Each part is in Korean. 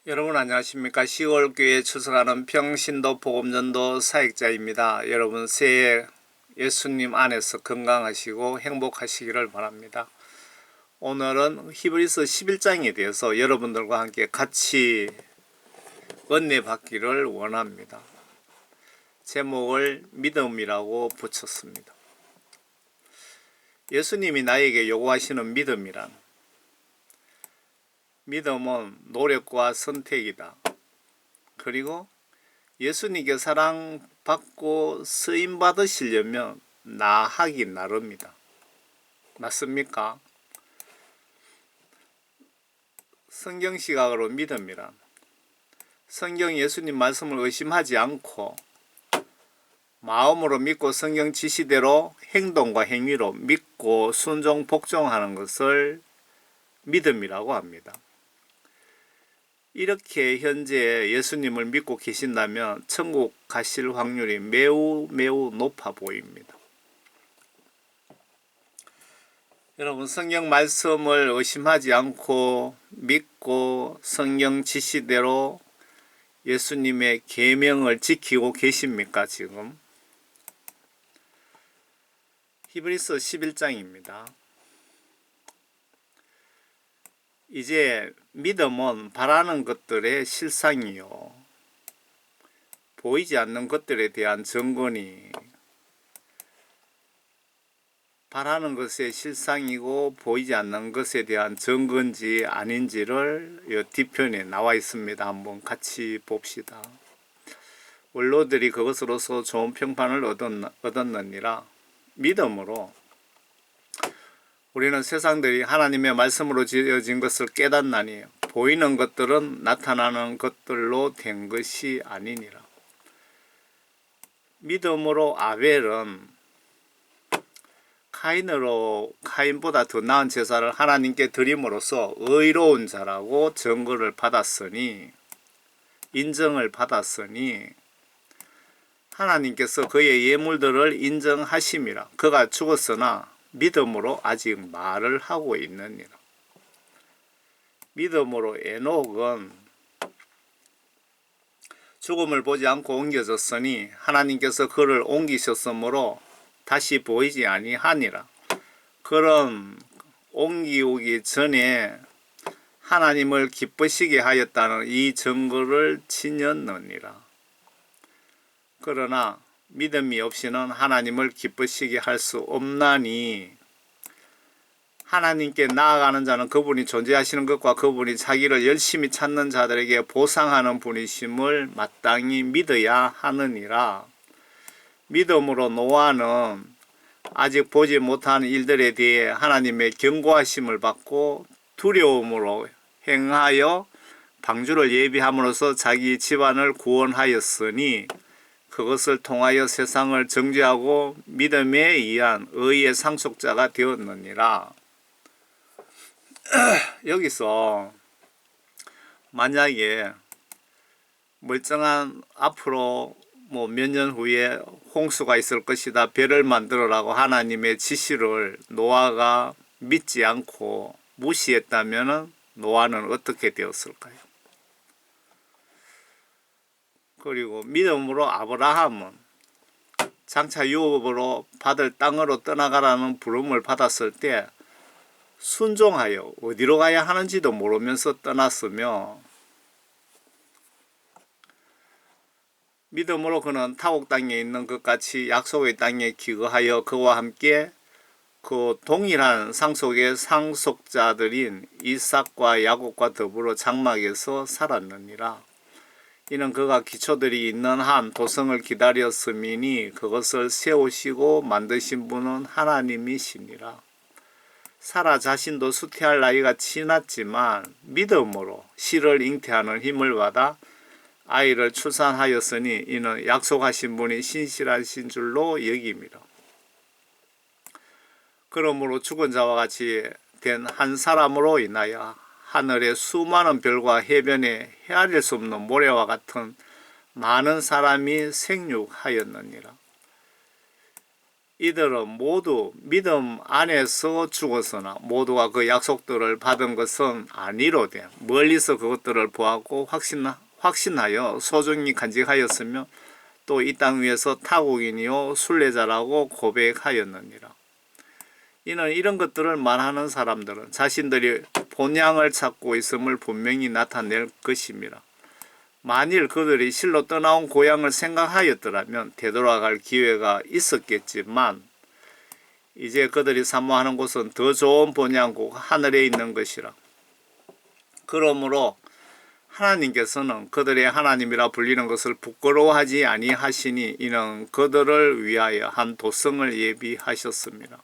여러분 안녕하십니까. 10월 교회에 출석하는 평신도 복음전도 사역자입니다. 여러분 새해 예수님 안에서 건강하시고 행복하시기를 바랍니다. 오늘은 히브리서 11장에 대해서 여러분들과 함께 같이 은혜 받기를 원합니다. 제목을 믿음이라고 붙였습니다. 예수님이 나에게 요구하시는 믿음은 노력과 선택이다. 그리고 예수님께 사랑받고 쓰임받으시려면 나 하기 나름이다. 맞습니까? 성경 시각으로 믿음이란 성경 예수님 말씀을 의심하지 않고 마음으로 믿고 성경 지시대로 행동과 행위로 믿고 순종 복종하는 것을 믿음이라고 합니다. 이렇게 현재 예수님을 믿고 계신다면 천국 가실 확률이 매우 높아 보입니다. 여러분 성경 말씀을 의심하지 않고 믿고 성경 지시대로 예수님의 계명을 지키고 계십니까 지금? 히브리서 11장입니다. 이제 믿음은 바라는 것들의 실상이요 보이지 않는 것들에 대한 증거니 바라는 것의 실상이고 보이지 않는 것에 대한 증거인지 아닌지를 이 뒤편에 나와 있습니다. 한번 같이 봅시다. 원로들이 그것으로서 좋은 평판을 얻었느니라. 믿음으로 우리는 세상들이 하나님의 말씀으로 지어진 것을 깨닫나니 보이는 것들은 나타나는 것들로 된 것이 아니니라. 믿음으로 아벨은 카인보다 더 나은 제사를 하나님께 드림으로써 의로운 자라고 인정을 받았으니 하나님께서 그의 예물들을 인정하심이라. 그가 죽었으나 믿음으로 아직 말을 하고 있느니라. 믿음으로 에녹은 죽음을 보지 않고 옮겨졌으니 하나님께서 그를 옮기셨으므로 다시 보이지 아니하니라. 그런 옮기오기 전에 하나님을 기쁘시게 하였다는 이 증거를 지녔느니라. 그러나 믿음이 없이는 하나님을 기쁘시게 할 수 없나니 하나님께 나아가는 자는 그분이 존재하시는 것과 그분이 자기를 열심히 찾는 자들에게 보상하는 분이심을 마땅히 믿어야 하느니라. 믿음으로 노아는 아직 보지 못하는 일들에 대해 하나님의 경고하심을 받고 두려움으로 행하여 방주를 예비함으로써 자기 집안을 구원하였으니 그것을 통하여 세상을 정죄하고 믿음에 의한 의의 상속자가 되었느니라. 여기서 만약에 멀쩡한 앞으로 몇 년 후에 홍수가 있을 것이다, 배를 만들어라고 하나님의 지시를 노아가 믿지 않고 무시했다면 노아는 어떻게 되었을까요? 그리고 믿음으로 아브라함은 장차 유업으로 받을 땅으로 떠나가라는 부름을 받았을 때 순종하여 어디로 가야 하는지도 모르면서 떠났으며 믿음으로 그는 타국 땅에 있는 것 같이 약속의 땅에 기거하여 그와 함께 그 동일한 상속의 상속자들인 이삭과 야곱과 더불어 장막에서 살았느니라. 이는 그가 기초들이 있는 한 도성을 기다렸음이니 그것을 세우시고 만드신 분은 하나님이시니라. 사라 자신도 수태할 나이가 지났지만 믿음으로 실을 잉태하는 힘을 받아 아이를 출산하였으니 이는 약속하신 분이 신실하신 줄로 여김이라. 그러므로 죽은 자와 같이 된 한 사람으로 인하여 하늘의 수많은 별과 해변에 헤아릴 수 없는 모래와 같은 많은 사람이 생육하였느니라. 이들은 모두 믿음 안에서 죽었으나 모두가 그 약속들을 받은 것은 아니로되 멀리서 그것들을 보았고 확신하여 소중히 간직하였으며 또 이 땅 위에서 타국인이요 순례자라고 고백하였느니라. 이는 이런 것들을 말하는 사람들은 자신들이 본향을 찾고 있음을 분명히 나타낼 것입니다. 만일 그들이 실로 떠나온 고향을 생각하였더라면 되돌아갈 기회가 있었겠지만 이제 그들이 사모하는 곳은 더 좋은 본향국 하늘에 있는 것이라. 그러므로 하나님께서는 그들의 하나님이라 불리는 것을 부끄러워하지 아니하시니 이는 그들을 위하여 한 도성을 예비하셨습니다.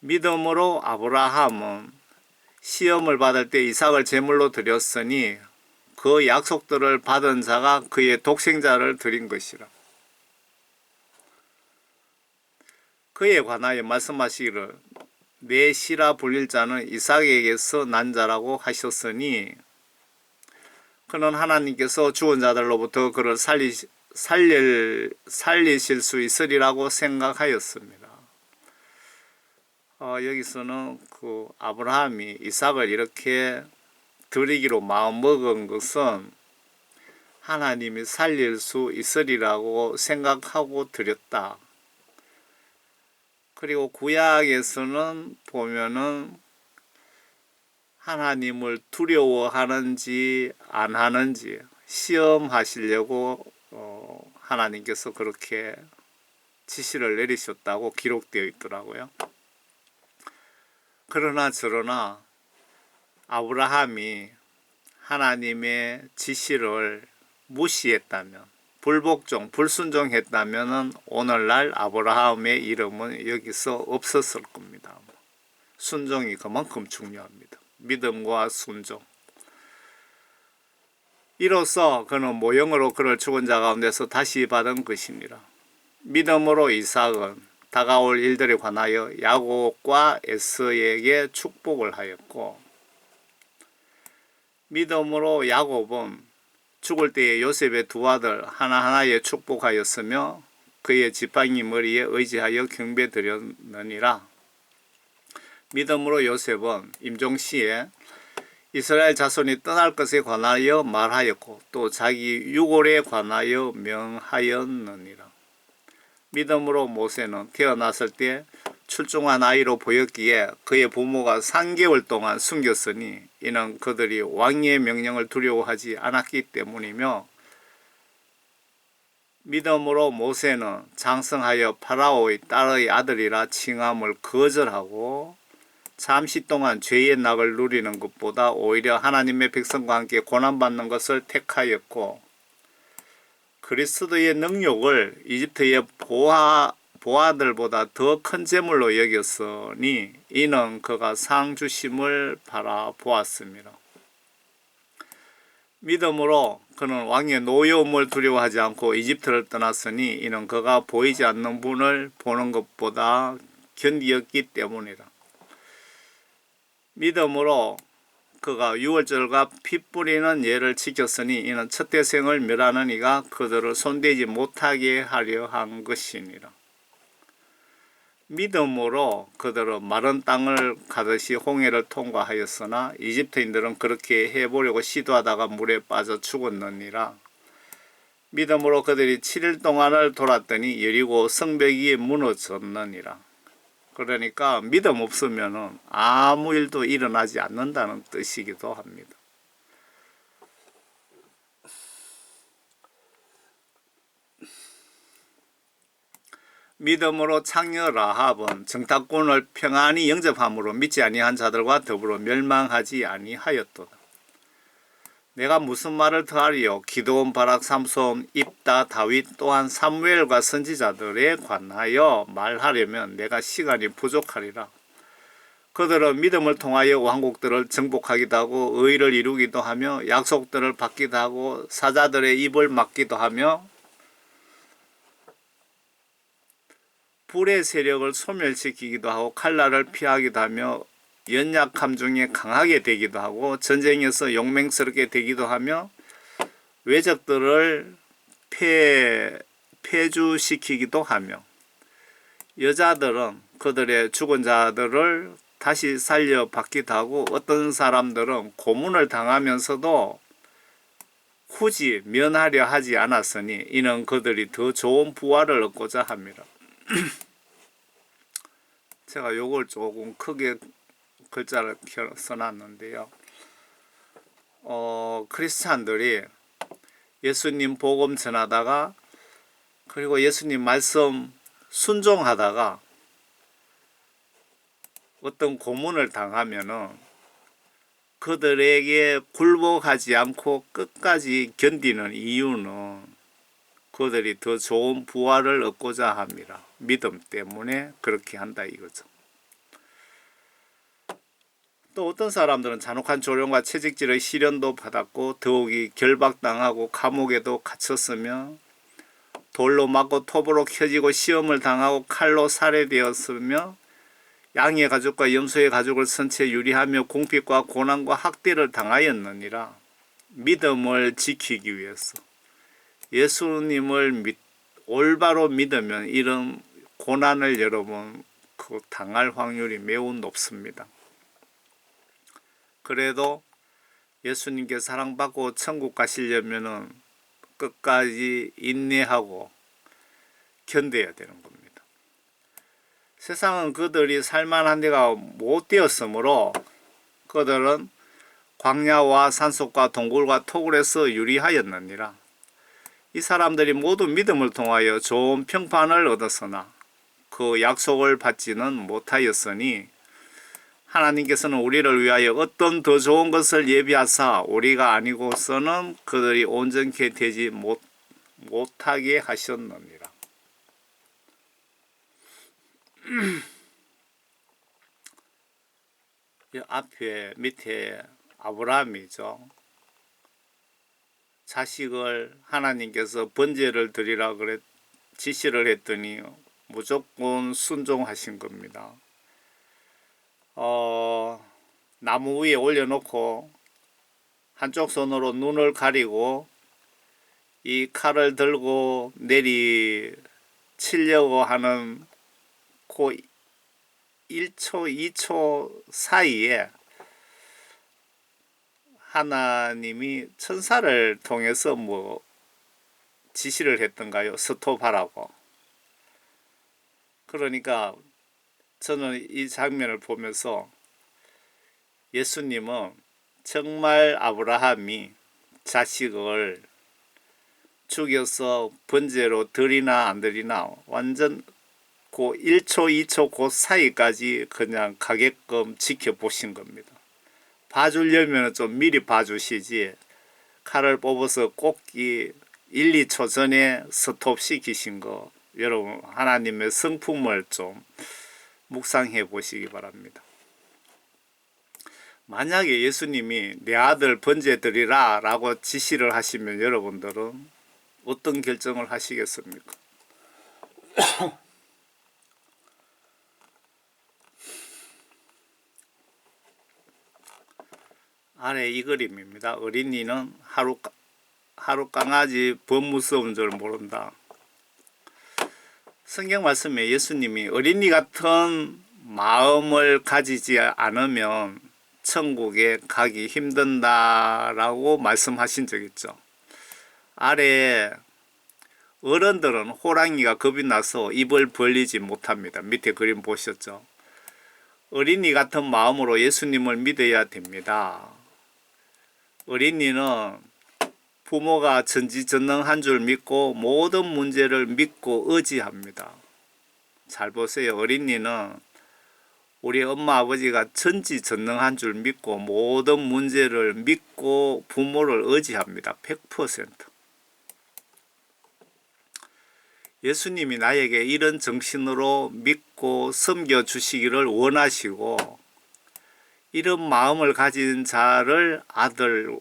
믿음으로 아브라함은 시험을 받을 때 이삭을 제물로 드렸으니 그 약속들을 받은 자가 그의 독생자를 드린 것이라. 그에 관하여 말씀하시기를 내 씨라 불릴 자는 이삭에게서 난 자라고 하셨으니 그는 하나님께서 죽은 자들로부터 그를 살리실 수 있으리라고 생각하였습니다. 여기서는 그 아브라함이 이삭을 이렇게 드리기로 마음먹은 것은 하나님이 살릴 수 있으리라고 생각하고 드렸다. 그리고 구약에서는 보면은 하나님을 두려워하는지 안 하는지 시험하시려고 하나님께서 그렇게 지시를 내리셨다고 기록되어 있더라고요. 그러나 저러나 아브라함이 하나님의 지시를 무시했다면 불복종, 불순종했다면 오늘날 아브라함의 이름은 여기서 없었을 겁니다. 순종이 그만큼 중요합니다. 믿음과 순종. 이로써 그는 모형으로 그를 죽은 자 가운데서 다시 받은 것이니라. 믿음으로 이삭은 다가올 일들에 관하여 야곱과 에서에게 축복을 하였고 믿음으로 야곱은 죽을 때에 요셉의 두 아들 하나하나에 축복하였으며 그의 지팡이 머리에 의지하여 경배드렸느니라. 믿음으로 요셉은 임종시에 이스라엘 자손이 떠날 것에 관하여 말하였고 또 자기 유골에 관하여 명하였느니라. 믿음으로 모세는 태어났을 때 출중한 아이로 보였기에 그의 부모가 3개월 동안 숨겼으니 이는 그들이 왕의 명령을 두려워하지 않았기 때문이며 믿음으로 모세는 장성하여 파라오의 딸의 아들이라 칭함을 거절하고 잠시 동안 죄의 낙을 누리는 것보다 오히려 하나님의 백성과 함께 고난받는 것을 택하였고 그리스도의 능력을 이집트의 보아들보다 더 큰 재물로 여겼으니 이는 그가 상 주심을 바라보았습니다. 믿음으로 그는 왕의 노여움을 두려워하지 않고 이집트를 떠났으니 이는 그가 보이지 않는 분을 보는 것보다 견디었기 때문이라. 믿음으로 그가 유월절과 피 뿌리는 예를 지켰으니 이는 첫 태생을 멸하는 이가 그들을 손대지 못하게 하려 한 것이니라. 믿음으로 그들은 마른 땅을 가듯이 홍해를 통과하였으나 이집트인들은 그렇게 해보려고 시도하다가 물에 빠져 죽었느니라. 믿음으로 그들이 7일 동안을 돌았더니 여리고 성벽이 무너졌느니라. 그러니까 믿음 없으면 아무 일도 일어나지 않는다는 뜻이기도 합니다. 믿음으로 창녀 라합은 정탐꾼을 평안히 영접함으로 믿지 아니한 자들과 더불어 멸망하지 아니하였도다. 내가 무슨 말을 더하리요? 기드온, 바락, 삼손, 입다, 다윗 또한 사무엘과 선지자들에 관하여 말하려면 내가 시간이 부족하리라. 그들은 믿음을 통하여 왕국들을 정복하기도 하고 의를 이루기도 하며 약속들을 받기도 하고 사자들의 입을 막기도 하며 불의 세력을 소멸시키기도 하고 칼날을 피하기도 하며 연약함 중에 강하게 되기도 하고 전쟁에서 용맹스럽게 되기도 하며 외적들을 폐주시키기도 하며 여자들은 그들의 죽은 자들을 다시 살려받기도 하고, 어떤 사람들은 고문을 당하면서도 굳이 면하려 하지 않았으니 이는 그들이 더 좋은 부활을 얻고자 합니다. 제가 요걸 조금 크게 글자를 써놨는데요. 크리스찬들이 예수님 복음 전하다가, 그리고 예수님 말씀 순종하다가 어떤 고문을 당하면은 그들에게 굴복하지 않고 끝까지 견디는 이유는 그들이 더 좋은 부활을 얻고자 합니다. 믿음 때문에 그렇게 한다 이거죠. 또 어떤 사람들은 잔혹한 조롱과 채찍질의 시련도 받았고, 더욱이 결박당하고 감옥에도 갇혔으며, 돌로 맞고 톱으로 켜지고 시험을 당하고 칼로 살해되었으며, 양의 가죽과 염소의 가죽을 선 채 유리하며 궁핍과 고난과 학대를 당하였느니라. 믿음을 지키기 위해서 예수님을 올바로 믿으면 이런 고난을 여러분 당할 확률이 매우 높습니다. 그래도 예수님께 사랑받고 천국 가시려면은 끝까지 인내하고 견뎌야 되는 겁니다. 세상은 그들이 살만한 데가 못 되었으므로 그들은 광야와 산속과 동굴과 토굴에서 유리하였느니라. 이 사람들이 모두 믿음을 통하여 좋은 평판을 얻었으나 그 약속을 받지는 못하였으니, 하나님께서는 우리를 위하여 어떤 더 좋은 것을 예비하사 우리가 아니고서는 그들이 온전케 되지 못하게 하셨느니라. 이 앞에 밑에 아브라함이죠. 자식을 하나님께서 번제를 드리라 그래 지시를 했더니 무조건 순종하신 겁니다. 나무 위에 올려놓고 한쪽 손으로 눈을 가리고 이 칼을 들고 내리치려고 하는 그 1초, 2초 사이에 하나님이 천사를 통해서 지시를 했던가요? 스톱하라고. 그러니까 저는 이 장면을 보면서 예수님은 정말 아브라함이 자식을 죽여서 번제로 드리나 안 드리나 완전 그 1초, 2초 그 사이까지 그냥 가게끔 지켜보신 겁니다. 봐주려면 좀 미리 봐주시지, 칼을 뽑아서 꼭 1, 2초 전에 스톱 시키신 거, 여러분 하나님의 성품을 좀 묵상해 보시기 바랍니다. 만약에 예수님이 내 아들 번제 드리라 라고 지시를 하시면 여러분들은 어떤 결정을 하시겠습니까? 아래 이 그림입니다. 어린이는 하루 강아지 범 무서운 줄 모른다. 성경 말씀에 예수님이 어린이 같은 마음을 가지지 않으면 천국에 가기 힘든다라고 말씀하신 적 있죠. 아래 어른들은 호랑이가 겁이 나서 입을 벌리지 못합니다. 밑에 그림 보셨죠? 어린이 같은 마음으로 예수님을 믿어야 됩니다. 어린이는 부모가 전지전능한 줄 믿고 모든 문제를 믿고 의지합니다. 잘 보세요. 어린이는 우리 엄마 아버지가 전지전능한 줄 믿고 모든 문제를 믿고 부모를 의지합니다. 100%. 예수님이 나에게 이런 정신으로 믿고 섬겨주시기를 원하시고, 이런 마음을 가진 자를 아들,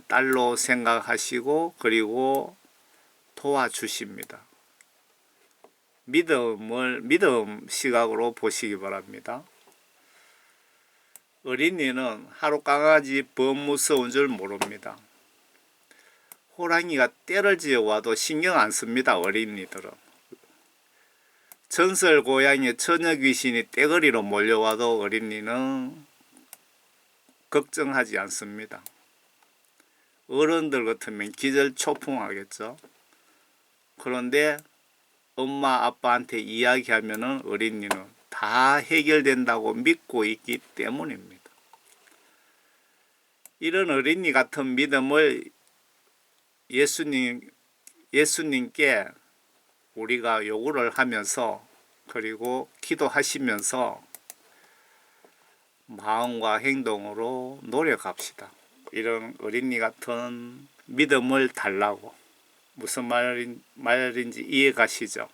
딸로 생각하시고 그리고 도와주십니다. 믿음 시각으로 보시기 바랍니다. 어린이는 하루 강아지 범 무서운 줄 모릅니다. 호랑이가 떼를 지어 와도 신경 안 씁니다. 어린이들은. 전설 고향에 처녀 귀신이 떼거리로 몰려와도 어린이는 걱정하지 않습니다. 어른들 같으면 기절초풍하겠죠. 그런데 엄마 아빠한테 이야기하면은 어린이는 다 해결된다고 믿고 있기 때문입니다. 이런 어린이 같은 믿음을 예수님께 우리가 요구를 하면서 그리고 기도하시면서 마음과 행동으로 노력합시다. 이런 어린이 같은 믿음을 달라고. 무슨 말인지 이해 가시죠?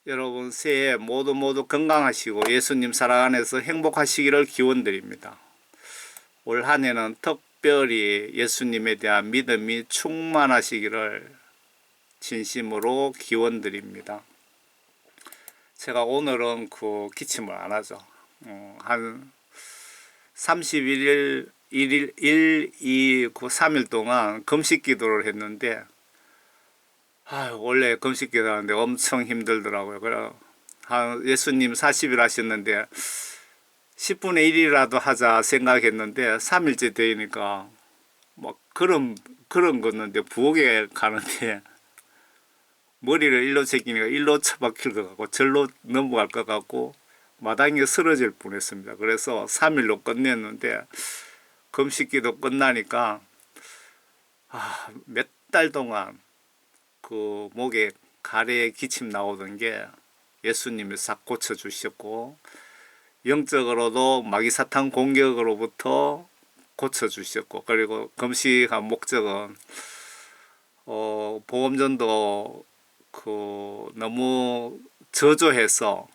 여러분 새해 모두 건강하시고 예수님 사랑 안에서 행복하시기를 기원드립니다. 올 한 해는 특별히 예수님에 대한 믿음이 충만하시기를 진심으로 기원드립니다. 제가 오늘은 기침을 안 하죠. 한 31일, 1, 2, 3일 동안 금식 기도를 했는데, 원래 금식 기도하는데 엄청 힘들더라고요. 그래, 예수님 40일 하셨는데, 10분의 1이라도 하자 생각했는데, 3일째 되니까, 그런 거였는데, 부엌에 가는데, 머리를 일로 제끼니까 일로 처박힐 것 같고, 절로 넘어갈 것 같고, 마당에 쓰러질 뻔했습니다. 그래서 3일로 끝냈는데 금식기도 끝나니까 몇 달 동안 목에 가래에 기침 나오던 게 예수님이 싹 고쳐주셨고 영적으로도 마귀사탄 공격으로부터 고쳐주셨고 그리고 금식한 목적은 보험전도 너무 저조해서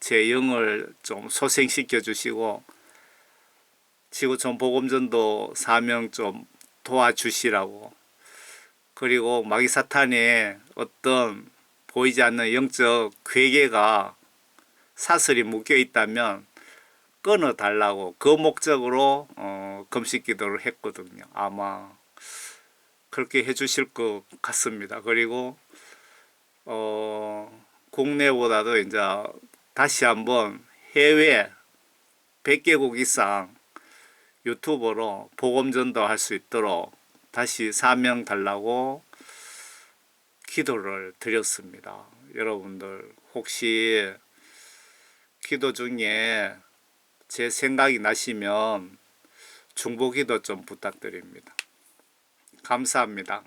제 영을 좀 소생시켜 주시고 지구촌 복음전도 사명 좀 도와주시라고 그리고 마귀사탄의 어떤 보이지 않는 영적 괴계가 사슬이 묶여 있다면 끊어 달라고 그 목적으로 금식 기도를 했거든요. 아마 그렇게 해 주실 것 같습니다. 그리고 국내보다도 이제 다시 한번 해외 100개국 이상 유튜버로 복음전도 할 수 있도록 다시 사명 달라고 기도를 드렸습니다. 여러분들 혹시 기도 중에 제 생각이 나시면 중보기도 좀 부탁드립니다. 감사합니다.